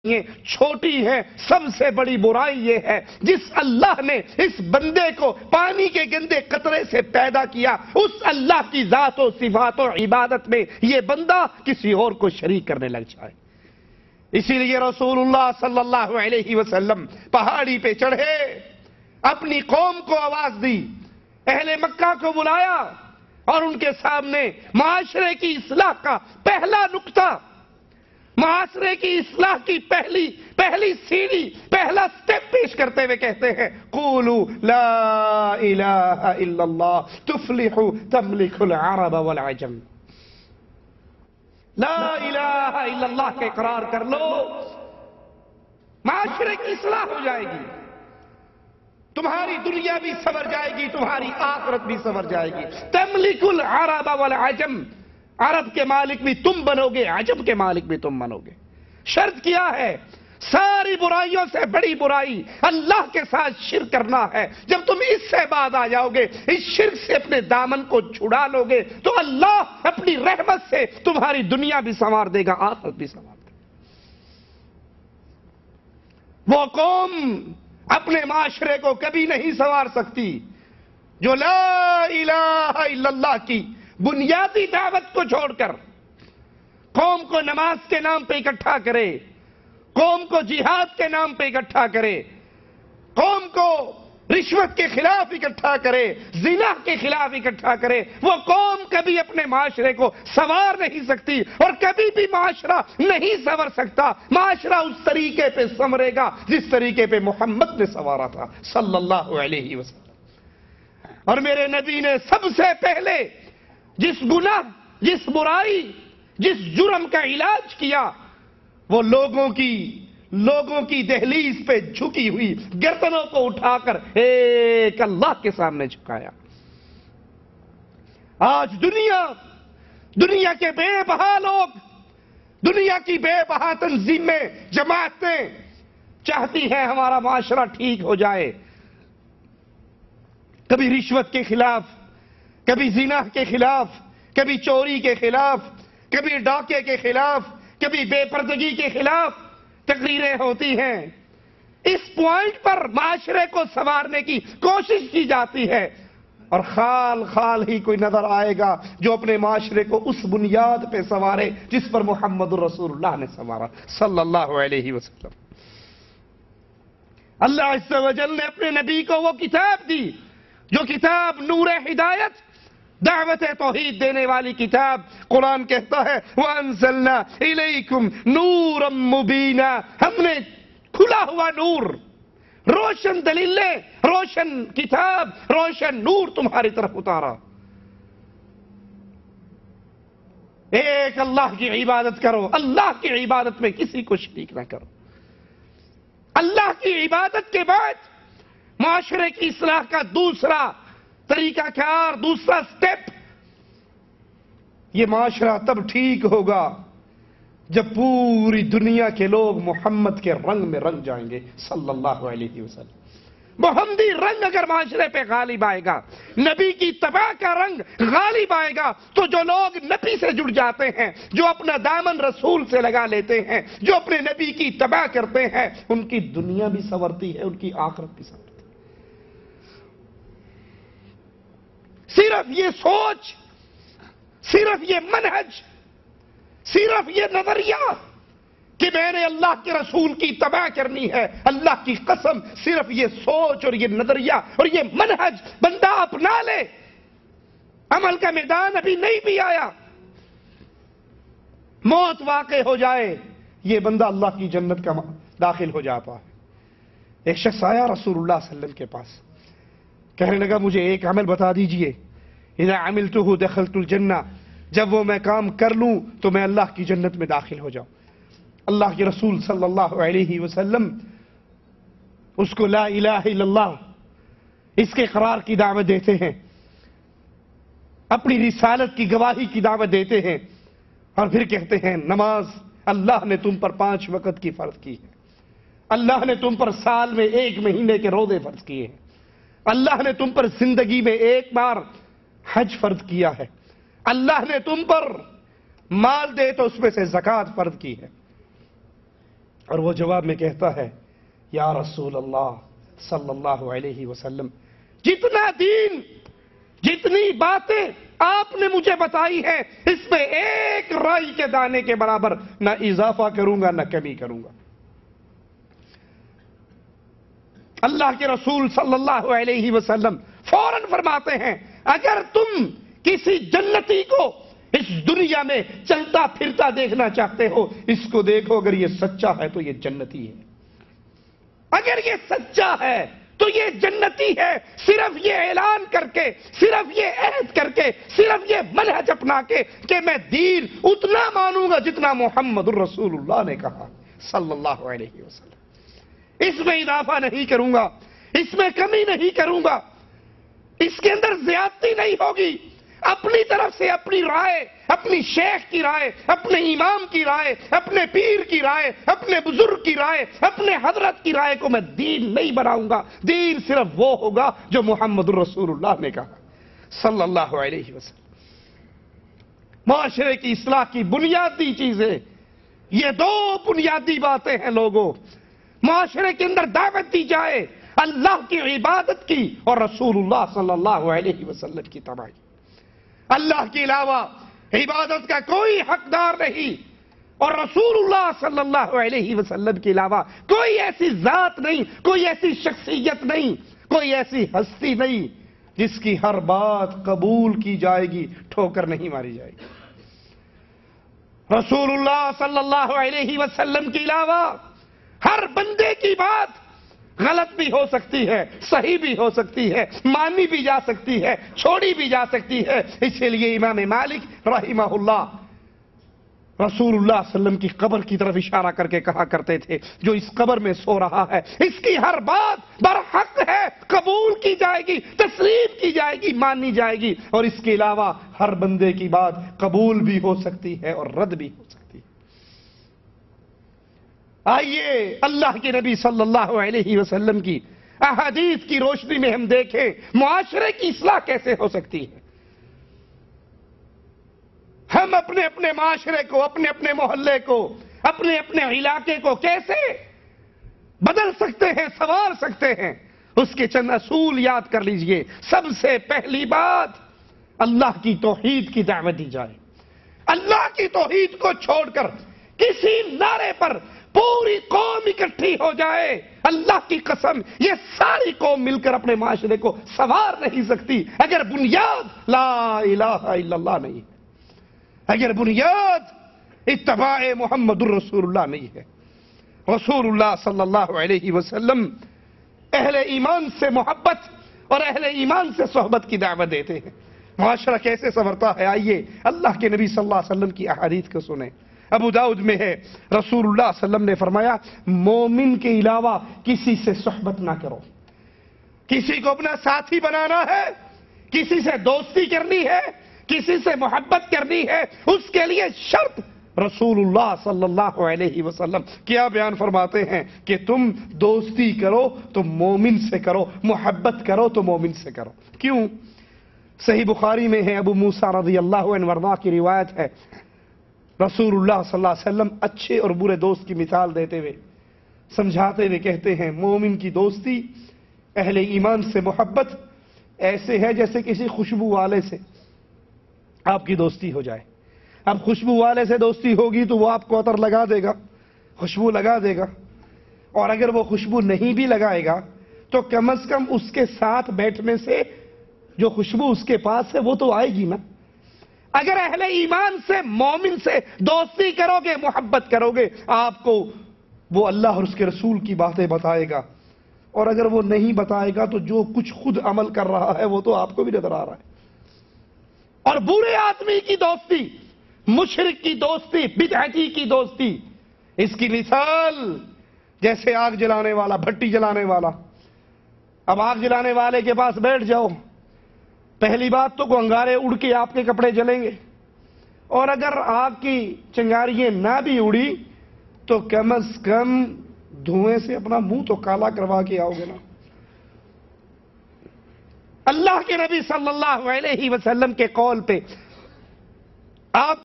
یہ چھوٹی ہے، سب سے بڑی برائی یہ ہے جس اللہ نے اس بندے کو پانی کے گندے قطرے سے پیدا کیا، اس اللہ کی ذات و صفات و عبادت میں یہ بندہ کسی اور کو شریک کرنے لگ جائے۔ اسی لیے رسول اللہ صلی اللہ علیہ وسلم پہاڑی پہ چڑھے، اپنی قوم کو آواز دی، اہل مکہ کو بلایا اور ان کے سامنے معاشرے کی اصلاح کا پہلا نقطہ، معاشرے کی اصلاح کی پہلی سیڑھی، پہلا سٹیپ پیش کرتے ہوئے کہتے ہیں قولوا لا الہ الا اللہ تفلحوا تملک العرب والعجم۔ لا الہ الا اللہ کے اقرار کر لو، معاشرے کی اصلاح ہو جائے گی، تمہاری دنیا بھی سنور جائے گی، تمہاری آخرت بھی سنور جائے گی۔ تملک العرب والعجم، عرب کے مالک بھی تم بنو گے، عجم کے مالک بھی تم بنو گے۔ شرط کیا ہے؟ ساری برائیوں سے بڑی برائی اللہ کے ساتھ شرک کرنا ہے۔ جب تم اس سے بعد آ جاؤ گے، اس شرک سے اپنے دامن کو چھڑا لو گے تو اللہ اپنی رحمت سے تمہاری دنیا بھی سنوار دے گا، آخرت بھی سنوار دے گا۔ وہ قوم اپنے معاشرے کو کبھی نہیں سنوار سکتی جو لا الہ الا اللہ کی بنیادی دعوت کو چھوڑ کر قوم کو نماز کے نام پہ اکٹھا کرے، قوم کو جہاد کے نام پہ اکٹھا کرے، قوم کو رشوت کے خلاف اکٹھا کرے، زنا کے خلاف اکٹھا کرے۔ وہ قوم کبھی اپنے معاشرے کو سنوار نہیں سکتی اور کبھی بھی معاشرہ نہیں سنور سکتا۔ معاشرہ اس طریقے پہ سنورے گا جس طریقے پہ محمد نے سنوارا تھا صلی اللہ علیہ وسلم۔ اور میرے نبی نے سب سے پہلے جس گناہ، جس برائی، جس جرم کا علاج کیا وہ لوگوں کی دہلیز پہ جھکی ہوئی گردنوں کو اٹھا کر ایک اللہ کے سامنے جھکایا۔ آج دنیا کے بے بہا لوگ، دنیا کی بے بہا تنظیمیں، جماعتیں چاہتی ہیں ہمارا معاشرہ ٹھیک ہو جائے، کبھی رشوت کے خلاف، کبھی زنا کے خلاف، کبھی چوری کے خلاف، کبھی ڈاکے کے خلاف، کبھی بے پردگی کے خلاف تقریریں ہوتی ہیں۔ اس پوائنٹ پر معاشرے کو سنوارنے کی کوشش کی جاتی ہے اور خال ہی کوئی نظر آئے گا جو اپنے معاشرے کو اس بنیاد پہ سنوارے جس پر محمد رسول اللہ نے سنوارا صلی اللہ علیہ وسلم۔ اللہ عز و جل نے اپنے نبی کو وہ کتاب دی جو کتاب نور ہدایت، دعوت توحید دینے والی کتاب۔ قرآن کہتا ہے وَأَنزَلْنَا إِلَيْكُمْ نُورًا مُبِينًا، ہم نے کھلا ہوا نور، روشن دلیلیں، روشن کتاب، روشن نور تمہاری طرف اتارا۔ ایک اللہ کی عبادت کرو، اللہ کی عبادت میں کسی کو شریک نہ کرو۔ اللہ کی عبادت کے بعد معاشرے کی اصلاح کا دوسرا طریقہ کار، دوسرا سٹیپ، یہ معاشرہ تب ٹھیک ہوگا جب پوری دنیا کے لوگ محمد کے رنگ میں رنگ جائیں گے صلی اللہ علیہ وسلم۔ محمدی رنگ اگر معاشرے پہ غالب آئے گا، نبی کی اتباع کا رنگ غالب آئے گا تو جو لوگ نبی سے جڑ جاتے ہیں، جو اپنا دامن رسول سے لگا لیتے ہیں، جو اپنے نبی کی اتباع کرتے ہیں، ان کی دنیا بھی سنورتی ہے، ان کی آخرت بھی سنورتی ہے۔ صرف یہ سوچ، صرف یہ منہج، صرف یہ نظریہ کہ میں نے اللہ کے رسول کی اتباع کرنی ہے، اللہ کی قسم صرف یہ سوچ اور یہ نظریہ اور یہ منہج بندہ اپنا لے، عمل کا میدان ابھی نہیں بھی آیا، موت واقع ہو جائے، یہ بندہ اللہ کی جنت کا داخل ہو جاتا ہے۔ ایک شخص آیا رسول اللہ صلی اللہ علیہ وسلم کے پاس، کہنے لگا مجھے ایک عمل بتا دیجئے، اذا عملتہ دخلت الجنہ، جب وہ میں کام کر لوں تو میں اللہ کی جنت میں داخل ہو جاؤں۔ اللہ کے رسول صلی اللہ علیہ وسلم اس کو لا الہ الا اللہ، اس کے اقرار کی دعوت دیتے ہیں، اپنی رسالت کی گواہی کی دعوت دیتے ہیں، اور پھر کہتے ہیں نماز اللہ نے تم پر 5 وقت کی فرض کی ہے، اللہ نے تم پر سال میں 1 مہینے کے روزے فرض کیے ہیں، اللہ نے تم پر زندگی میں 1 بار حج فرض کیا ہے، اللہ نے تم پر مال دے تو اس میں سے زکوٰۃ فرض کی ہے، اور وہ جواب میں کہتا ہے یا رسول اللہ صلی اللہ علیہ وسلم، جتنا دین، جتنی باتیں آپ نے مجھے بتائی ہے، اس میں ایک رائی کے دانے کے برابر نہ اضافہ کروں گا نہ کمی کروں گا۔ اللہ کے رسول صلی اللہ علیہ وسلم فوراً فرماتے ہیں اگر تم کسی جنتی کو اس دنیا میں چلتا پھرتا دیکھنا چاہتے ہو، اس کو دیکھو، اگر یہ سچا ہے تو یہ جنتی ہے، اگر یہ سچا ہے تو یہ جنتی ہے۔ صرف یہ اعلان کر کے، صرف یہ عہد کر کے، صرف یہ منہج اپنا کے کہ میں دین اتنا مانوں گا جتنا محمد الرسول اللہ نے کہا صلی اللہ علیہ وسلم، اس میں اضافہ نہیں کروں گا، اس میں کمی نہیں کروں گا، اس کے اندر زیادتی نہیں ہوگی، اپنی طرف سے اپنی رائے، اپنی شیخ کی رائے، اپنے امام کی رائے، اپنے پیر کی رائے، اپنے بزرگ کی رائے، اپنے حضرت کی رائے کو میں دین نہیں بناؤں گا۔ دین صرف وہ ہوگا جو محمد الرسول اللہ نے کہا صلی اللہ علیہ وسلم۔ معاشرے کی اصلاح کی بنیادی چیزیں یہ دو بنیادی باتیں ہیں لوگوں۔ معاشرے کے اندر دعوت دی جائے اللہ کی عبادت کی اور رسول اللہ صلی اللہ علیہ وسلم کی تباہی۔ اللہ کے علاوہ عبادت کا کوئی حقدار نہیں، اور رسول اللہ صلی اللہ علیہ وسلم کے علاوہ کوئی ایسی ذات نہیں، کوئی ایسی شخصیت نہیں، کوئی ایسی ہستی نہیں جس کی ہر بات قبول کی جائے گی، ٹھوکر نہیں ماری جائے گی۔ رسول اللہ صلی اللہ علیہ وسلم کے علاوہ ہر بندے کی بات غلط بھی ہو سکتی ہے، صحیح بھی ہو سکتی ہے، مانی بھی جا سکتی ہے، چھوڑی بھی جا سکتی ہے۔ اسی لیے امام مالک رحمہ اللہ رسول اللہ صلی اللہ علیہ وسلم کی قبر کی طرف اشارہ کر کے کہا کرتے تھے جو اس قبر میں سو رہا ہے اس کی ہر بات برحق ہے، قبول کی جائے گی، تسلیم کی جائے گی، مانی جائے گی، اور اس کے علاوہ ہر بندے کی بات قبول بھی ہو سکتی ہے اور رد بھی ہو سکتی ہے۔ آئیے اللہ کے نبی صلی اللہ علیہ وسلم کی احادیث کی روشنی میں ہم دیکھیں معاشرے کی اصلاح کیسے ہو سکتی ہے۔ ہم اپنے اپنے معاشرے کو، اپنے اپنے محلے کو، اپنے اپنے علاقے کو کیسے بدل سکتے ہیں، سنوار سکتے ہیں، اس کے چند اصول یاد کر لیجئے۔ سب سے پہلی بات اللہ کی توحید کی دعوت دی جائے۔ اللہ کی توحید کو چھوڑ کر کسی نعرے پر پوری قوم اکٹھی ہو جائے، اللہ کی قسم یہ ساری قوم مل کر اپنے معاشرے کو سنوار نہیں سکتی اگر بنیاد لا الہ الا اللہ نہیں ہے، اگر بنیاد اتباع محمد الرسول اللہ نہیں ہے۔ رسول اللہ صلی اللہ علیہ وسلم اہل ایمان سے محبت اور اہل ایمان سے صحبت کی دعوت دیتے ہیں۔ معاشرہ کیسے سنورتا ہے؟ آئیے اللہ کے نبی صلی اللہ علیہ وسلم کی احادیث کو سنیں۔ ابو داؤد میں ہے رسول اللہ صلی اللہ علیہ وسلم نے فرمایا مومن کے علاوہ کسی سے صحبت نہ کرو۔ کسی کو اپنا ساتھی بنانا ہے، کسی سے دوستی کرنی ہے، کسی سے محبت کرنی ہے، اس کے لیے شرط رسول اللہ صلی اللہ علیہ وسلم کیا بیان فرماتے ہیں کہ تم دوستی کرو تو مومن سے کرو، محبت کرو تو مومن سے کرو۔ کیوں؟ صحیح بخاری میں ہے، ابو موسیٰ رضی اللہ عنہ وارضاہ کی روایت ہے، رسول اللہ صلی اللہ علیہ وسلم اچھے اور برے دوست کی مثال دیتے ہوئے سمجھاتے ہوئے کہتے ہیں مومن کی دوستی، اہل ایمان سے محبت ایسے ہے جیسے کسی خوشبو والے سے آپ کی دوستی ہو جائے۔ اب خوشبو والے سے دوستی ہوگی تو وہ آپ کو عطر لگا دے گا، خوشبو لگا دے گا، اور اگر وہ خوشبو نہیں بھی لگائے گا تو کم از کم اس کے ساتھ بیٹھنے سے جو خوشبو اس کے پاس ہے وہ تو آئے گی نا۔ اگر اہل ایمان سے، مومن سے دوستی کرو گے، محبت کرو گے، آپ کو وہ اللہ اور اس کے رسول کی باتیں بتائے گا، اور اگر وہ نہیں بتائے گا تو جو کچھ خود عمل کر رہا ہے وہ تو آپ کو بھی نظر آ رہا ہے۔ اور برے آدمی کی دوستی، مشرک کی دوستی، بدعتی کی دوستی، اس کی مثال جیسے آگ جلانے والا، بھٹی جلانے والا۔ اب آگ جلانے والے کے پاس بیٹھ جاؤ، پہلی بات تو انگارے اڑ کے آپ کے کپڑے جلیں گے، اور اگر آگ کی چنگاریاں نہ بھی اڑی تو کم از کم دھوئیں سے اپنا منہ تو کالا کروا کے آؤ گے نا۔ اللہ کے نبی صلی اللہ علیہ وسلم کے قول پہ آپ